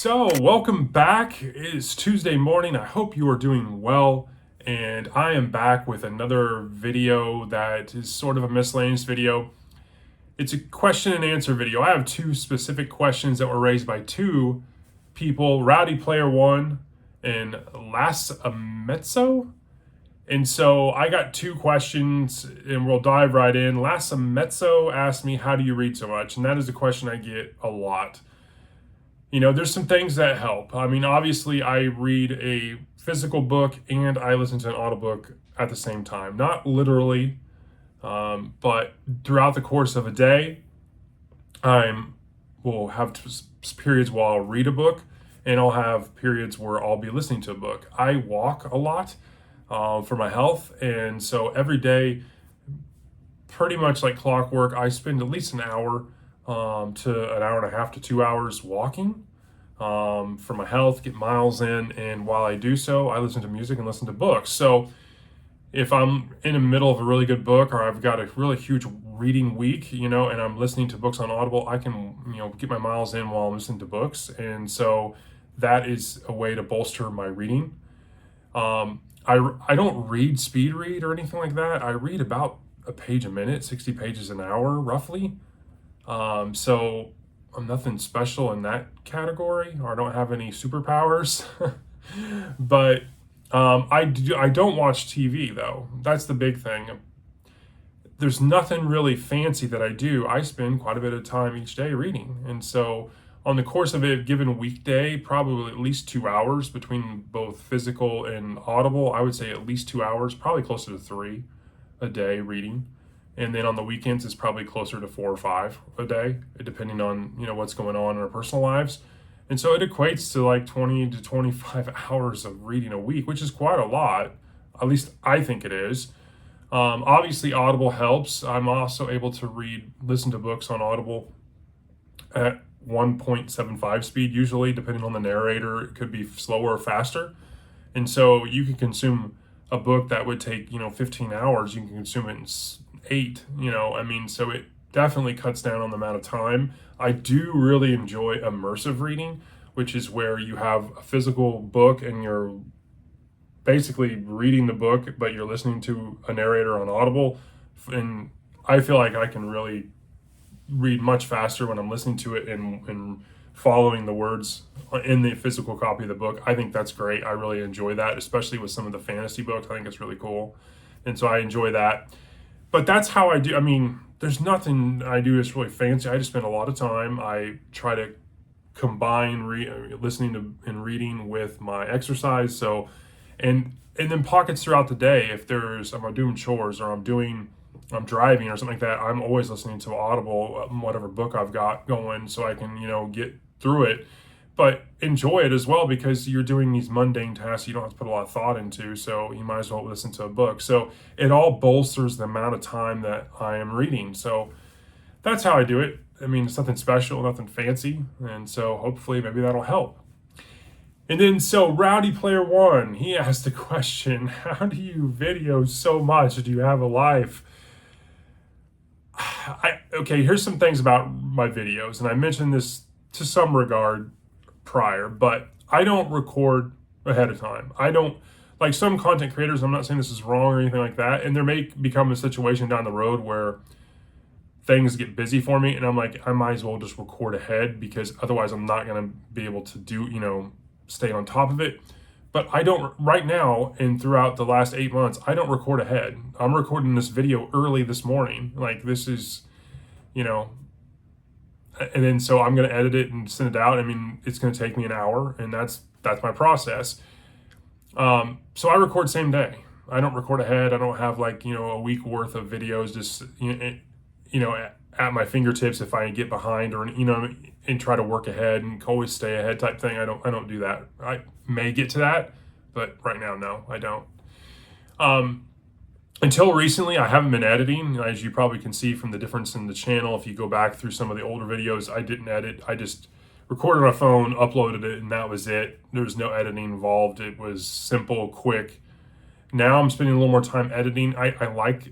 So, welcome back. It is Tuesday morning. I hope you are doing well. And I am back with another video that is sort of a miscellaneous video. It's a question and answer video. I have two specific questions that were raised by two people, Rowdy Player One and Las Amezzo. And so I got two questions and we'll dive right in. Las Amezzo asked me, how do you read so much? And that is a question I get a lot. There's some things that help. I mean, obviously, I read a physical book and I listen to an audiobook at the same time. Not literally, but throughout the course of a day, I will have periods where I'll read a book and I'll have periods where I'll be listening to a book. I walk a lot for my health, and so every day, pretty much like clockwork, I spend at least an hour to an hour and a half to 2 hours walking for my health, get miles in. And while I do so, I listen to music and listen to books. So if I'm in the middle of a really good book or I've got a really huge reading week, and I'm listening to books on Audible, I can, get my miles in while I'm listening to books. And so that is a way to bolster my reading. I don't speed read or anything like that. I read about a page a minute, 60 pages an hour, roughly. So I'm nothing special in that category, or I don't have any superpowers. But I don't watch TV though. That's the big thing. There's nothing really fancy that I do. I spend quite a bit of time each day reading. And so on the course of a given weekday, probably at least 2 hours between both physical and Audible. I would say at least 2 hours, probably closer to 3 a day reading. And then on the weekends, it's probably closer to 4 or 5 a day, depending on, what's going on in our personal lives. And so it equates to like 20 to 25 hours of reading a week, which is quite a lot. At least I think it is. Obviously, Audible helps. I'm also able to listen to books on Audible at 1.75 speed, usually, depending on the narrator. It could be slower or faster. And so you can consume a book that would take, 15 hours. You can consume it in 8, so it definitely cuts down on the amount of time. I do really enjoy immersive reading, which is where you have a physical book and you're basically reading the book, but you're listening to a narrator on Audible. And I feel like I can really read much faster when I'm listening to it and following the words in the physical copy of the book. I think that's great. I really enjoy that, especially with some of the fantasy books. I think it's really cool. And so I enjoy that. But that's how I do. I mean, there's nothing I do that's really fancy. I just spend a lot of time. I try to combine listening to and reading with my exercise. So, and then pockets throughout the day. If I'm doing chores or I'm driving or something like that, I'm always listening to Audible, whatever book I've got going, so I can, get through it. But enjoy it as well, because you're doing these mundane tasks you don't have to put a lot of thought into, so you might as well listen to a book. So it all bolsters the amount of time that I am reading. So that's how I do it. I mean, it's nothing special, nothing fancy, and so hopefully maybe that'll help. And then, so Rowdy Player One, he asked the question, how do you video so much? Do you have a life? Okay, here's some things about my videos, and I mentioned this to some regard prior, but I don't record ahead of time. I don't, like some content creators, I'm not saying this is wrong or anything like that, and there may become a situation down the road where things get busy for me, and I'm like, I might as well just record ahead, because otherwise I'm not going to be able to do, stay on top of it. But I don't, right now, and throughout the last 8 months, I don't record ahead. I'm recording this video early this morning. Like, this is, and then so I'm going to edit it and send it out. I mean, it's going to take me an hour, and that's my process. So I record same day. I don't record ahead. I don't have a week worth of videos just, at my fingertips if I get behind, or, and try to work ahead and always stay ahead type thing. I don't do that. I may get to that, but right now, no, I don't. Until recently, I haven't been editing. As you probably can see from the difference in the channel, if you go back through some of the older videos, I didn't edit. I just recorded on my phone, uploaded it, and that was it. There was no editing involved. It was simple, quick. Now I'm spending a little more time editing. I like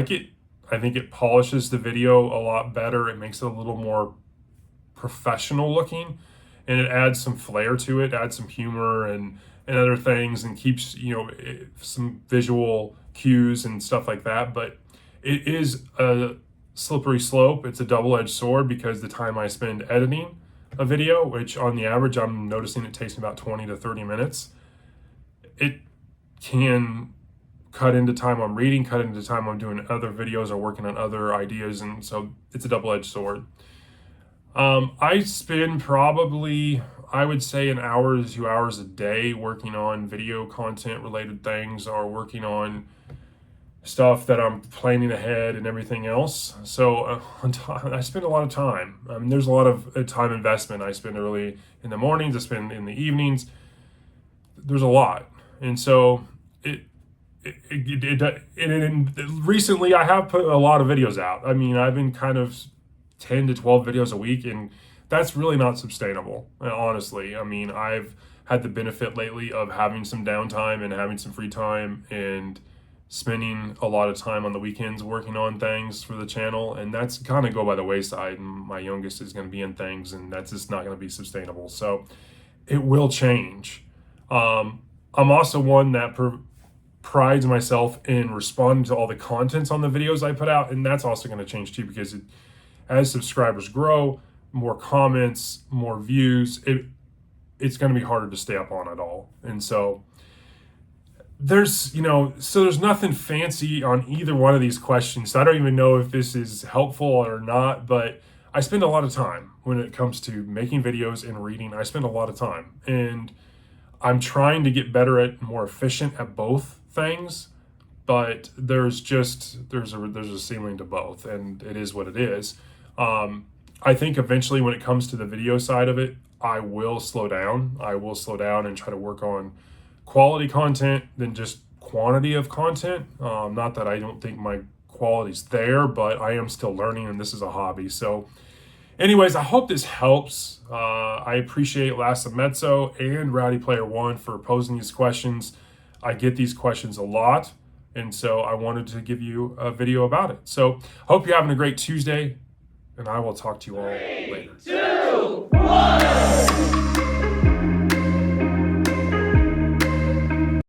it. I think it polishes the video a lot better. It makes it a little more professional looking. and it adds some flair to it, adds some humor and other things, and keeps, some visual cues and stuff like that. But it is a slippery slope. It's a double-edged sword, because the time I spend editing a video, which on the average I'm noticing it takes me about 20 to 30 minutes, it can cut into time I'm reading, cut into time I'm doing other videos or working on other ideas, and so it's a double-edged sword. I spend probably, I would say, an hour to 2 hours a day working on video content related things, or working on stuff that I'm planning ahead and everything else. So I spend a lot of time. There's a lot of time investment. I spend early in the mornings, I spend in the evenings. There's a lot. And so recently I have put a lot of videos out. I mean, I've been kind of 10 to 12 videos a week, and that's really not sustainable, honestly. I mean, I've had the benefit lately of having some downtime and having some free time, and spending a lot of time on the weekends working on things for the channel, and that's kind of go by the wayside. And my youngest is going to be in things, and that's just not going to be sustainable. So it will change. I'm also one that prides myself in responding to all the contents on the videos I put out, and that's also going to change too, because as subscribers grow, more comments, more views, it's going to be harder to stay up on it all. And so there's nothing fancy on either one of these questions. So I don't even know if this is helpful or not, but I spend a lot of time when it comes to making videos and reading. I spend a lot of time, and I'm trying to get better at, more efficient at both things, but there's a ceiling to both, and it is what it is. I think eventually, when it comes to the video side of it, I will slow down. I will slow down and try to work on quality content than just quantity of content. Not that I don't think my quality's there, but I am still learning, and this is a hobby. So anyways, I hope this helps. I appreciate Lassa Mezzo and Rowdy Player One for posing these questions. I get these questions a lot, and so I wanted to give you a video about it. So hope you're having a great Tuesday, and I will talk to you all later. 3, 2, 1.